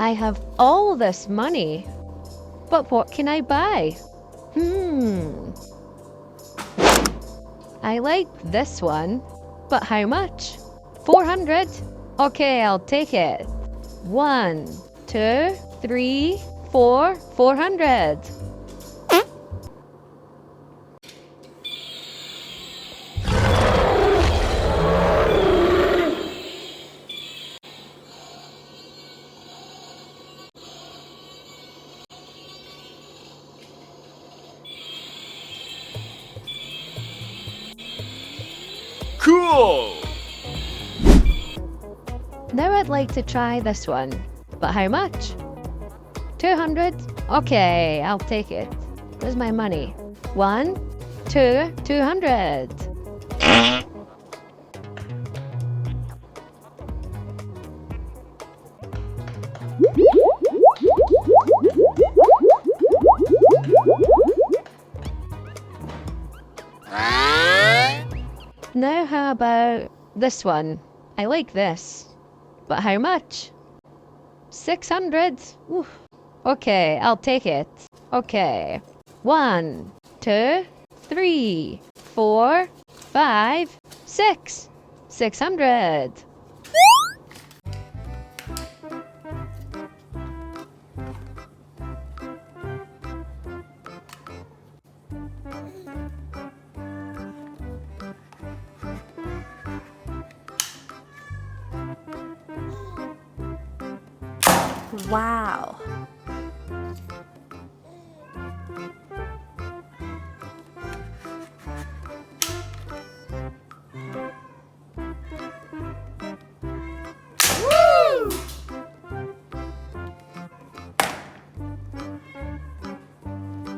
I have all this money, but what can I buy? I like this one, but how much? 400? Okay, I'll take it. 1, 2, 3, 4, 400. Cool! Now I'd like to try this one, but how much? 200? Okay, I'll take it. Where's my money? 1, 2, 200. Now how about this one? I like this. But how much? 600? Oof. Okay, I'll take it. Okay. 1, 2, 3, 4, 5, 6. 600. Wow.